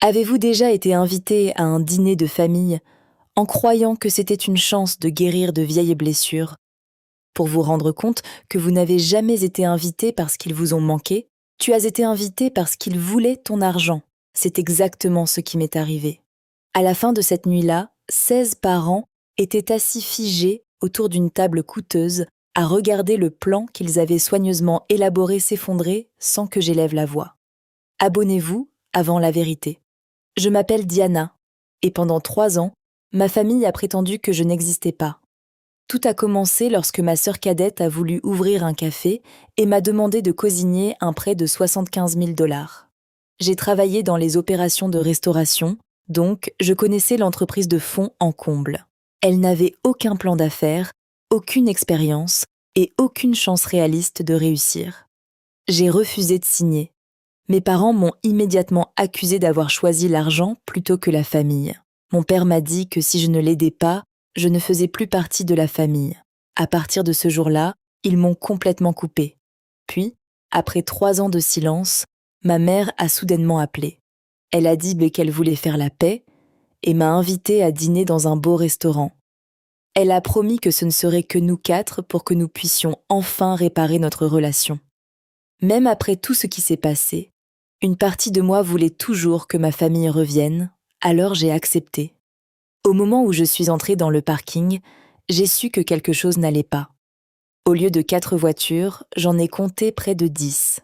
Avez-vous déjà été invité à un dîner de famille en croyant que c'était une chance de guérir de vieilles blessures, pour vous rendre compte que vous n'avez jamais été invité parce qu'ils vous ont manqué, tu as été invité parce qu'ils voulaient ton argent. C'est exactement ce qui m'est arrivé. À la fin de cette nuit-là, 16 parents étaient assis figés autour d'une table coûteuse à regarder le plan qu'ils avaient soigneusement élaboré s'effondrer sans que j'élève la voix. Abonnez-vous avant la vérité. Je m'appelle Diana, et pendant 3 ans, ma famille a prétendu que je n'existais pas. Tout a commencé lorsque ma sœur cadette a voulu ouvrir un café et m'a demandé de cosigner un prêt de 75 000 $. J'ai travaillé dans les opérations de restauration, donc je connaissais l'entreprise de fond en comble. Elle n'avait aucun plan d'affaires, aucune expérience et aucune chance réaliste de réussir. J'ai refusé de signer. Mes parents m'ont immédiatement accusé d'avoir choisi l'argent plutôt que la famille. Mon père m'a dit que si je ne l'aidais pas, je ne faisais plus partie de la famille. À partir de ce jour-là, ils m'ont complètement coupée. Puis, après 3 ans de silence, ma mère a soudainement appelé. Elle a dit qu'elle voulait faire la paix et m'a invitée à dîner dans un beau restaurant. Elle a promis que ce ne serait que nous 4 pour que nous puissions enfin réparer notre relation. Même après tout ce qui s'est passé, une partie de moi voulait toujours que ma famille revienne, alors j'ai accepté. Au moment où je suis entrée dans le parking, j'ai su que quelque chose n'allait pas. Au lieu de 4 voitures, j'en ai compté près de 10.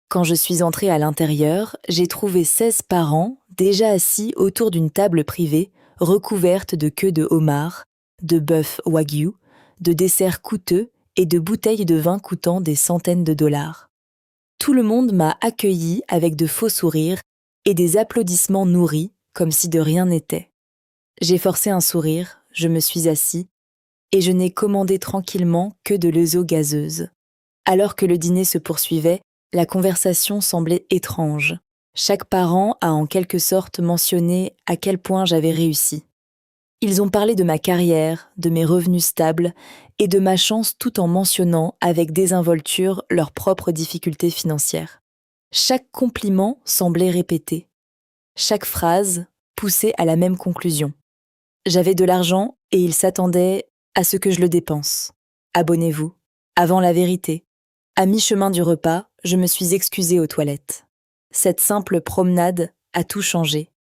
Quand je suis entrée à l'intérieur, j'ai trouvé 16 parents déjà assis autour d'une table privée recouverte de queues de homard, de bœuf wagyu, de desserts coûteux et de bouteilles de vin coûtant des centaines de $. Tout le monde m'a accueilli avec de faux sourires et des applaudissements nourris, comme si de rien n'était. J'ai forcé un sourire, je me suis assis, et je n'ai commandé tranquillement que de l'eau gazeuse. Alors que le dîner se poursuivait, la conversation semblait étrange. Chaque parent a en quelque sorte mentionné à quel point j'avais réussi. Ils ont parlé de ma carrière, de mes revenus stables et de ma chance tout en mentionnant avec désinvolture leurs propres difficultés financières. Chaque compliment semblait répété. Chaque phrase poussait à la même conclusion. J'avais de l'argent et ils s'attendaient à ce que je le dépense. Abonnez-vous. Avant la vérité. À mi-chemin du repas, je me suis excusée aux toilettes. Cette simple promenade a tout changé.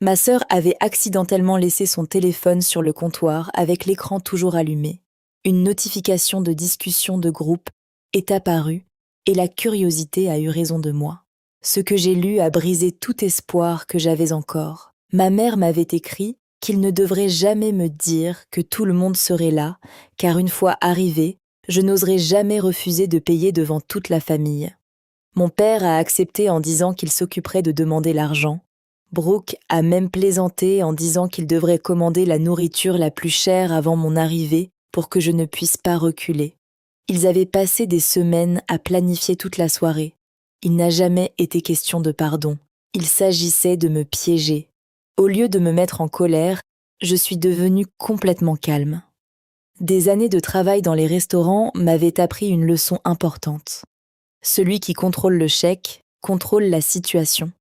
Ma sœur avait accidentellement laissé son téléphone sur le comptoir avec l'écran toujours allumé. Une notification de discussion de groupe est apparue et la curiosité a eu raison de moi. Ce que j'ai lu a brisé tout espoir que j'avais encore. Ma mère m'avait écrit qu'il ne devrait jamais me dire que tout le monde serait là, car une fois arrivé, je n'oserais jamais refuser de payer devant toute la famille. Mon père a accepté en disant qu'il s'occuperait de demander l'argent. Brooke a même plaisanté en disant qu'il devrait commander la nourriture la plus chère avant mon arrivée pour que je ne puisse pas reculer. Ils avaient passé des semaines à planifier toute la soirée. Il n'a jamais été question de pardon. Il s'agissait de me piéger. Au lieu de me mettre en colère, je suis devenue complètement calme. Des années de travail dans les restaurants m'avaient appris une leçon importante. Celui qui contrôle le chèque contrôle la situation.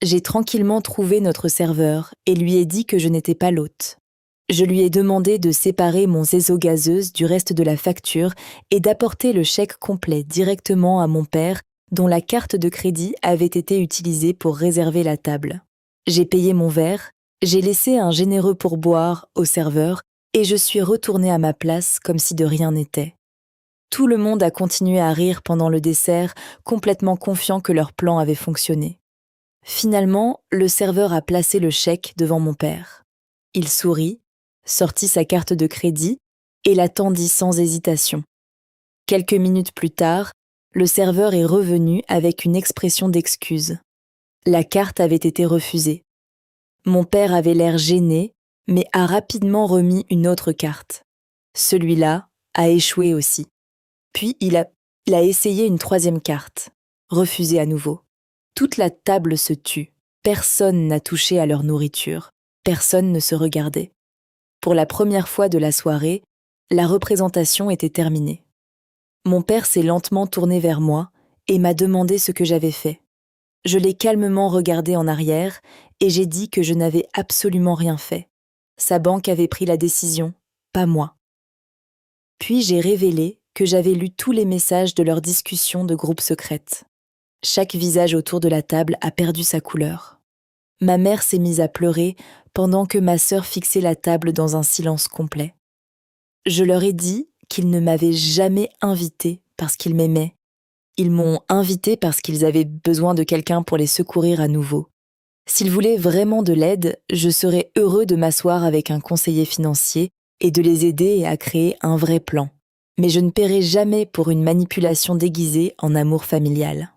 J'ai tranquillement trouvé notre serveur et lui ai dit que je n'étais pas l'hôte. Je lui ai demandé de séparer mon zézo gazeuse du reste de la facture et d'apporter le chèque complet directement à mon père, dont la carte de crédit avait été utilisée pour réserver la table. J'ai payé mon verre, j'ai laissé un généreux pourboire au serveur et je suis retournée à ma place comme si de rien n'était. Tout le monde a continué à rire pendant le dessert, complètement confiant que leur plan avait fonctionné. Finalement, le serveur a placé le chèque devant mon père. Il sourit, sortit sa carte de crédit et la tendit sans hésitation. Quelques minutes plus tard, le serveur est revenu avec une expression d'excuse. La carte avait été refusée. Mon père avait l'air gêné, mais a rapidement remis une autre carte. Celui-là a échoué aussi. Puis il a essayé une 3e carte, refusée à nouveau. Toute la table se tut. Personne n'a touché à leur nourriture. Personne ne se regardait. Pour la première fois de la soirée, la représentation était terminée. Mon père s'est lentement tourné vers moi et m'a demandé ce que j'avais fait. Je l'ai calmement regardé en arrière et j'ai dit que je n'avais absolument rien fait. Sa banque avait pris la décision, pas moi. Puis j'ai révélé que j'avais lu tous les messages de leur discussion de groupe secrète. Chaque visage autour de la table a perdu sa couleur. Ma mère s'est mise à pleurer pendant que ma sœur fixait la table dans un silence complet. Je leur ai dit qu'ils ne m'avaient jamais invitée parce qu'ils m'aimaient. Ils m'ont invitée parce qu'ils avaient besoin de quelqu'un pour les secourir à nouveau. S'ils voulaient vraiment de l'aide, je serais heureux de m'asseoir avec un conseiller financier et de les aider à créer un vrai plan. Mais je ne paierai jamais pour une manipulation déguisée en amour familial.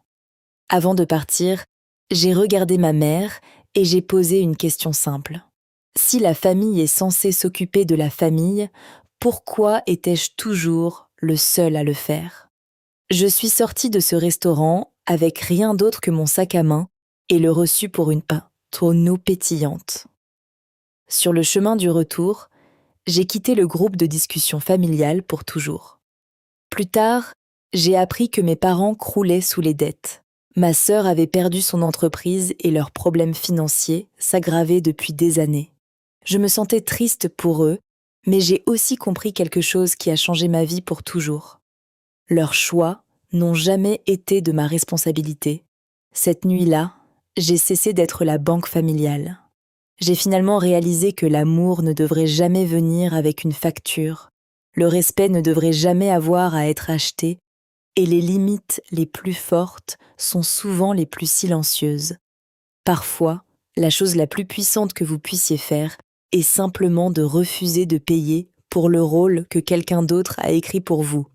Avant de partir, j'ai regardé ma mère et j'ai posé une question simple. Si la famille est censée s'occuper de la famille, pourquoi étais-je toujours le seul à le faire ? Je suis sortie de ce restaurant avec rien d'autre que mon sac à main et le reçu pour une tonneau pétillante. Sur le chemin du retour, j'ai quitté le groupe de discussion familiale pour toujours. Plus tard, j'ai appris que mes parents croulaient sous les dettes. Ma sœur avait perdu son entreprise et leurs problèmes financiers s'aggravaient depuis des années. Je me sentais triste pour eux, mais j'ai aussi compris quelque chose qui a changé ma vie pour toujours. Leurs choix n'ont jamais été de ma responsabilité. Cette nuit-là, j'ai cessé d'être la banque familiale. J'ai finalement réalisé que l'amour ne devrait jamais venir avec une facture, le respect ne devrait jamais avoir à être acheté, et les limites les plus fortes sont souvent les plus silencieuses. Parfois, la chose la plus puissante que vous puissiez faire est simplement de refuser de payer pour le rôle que quelqu'un d'autre a écrit pour vous.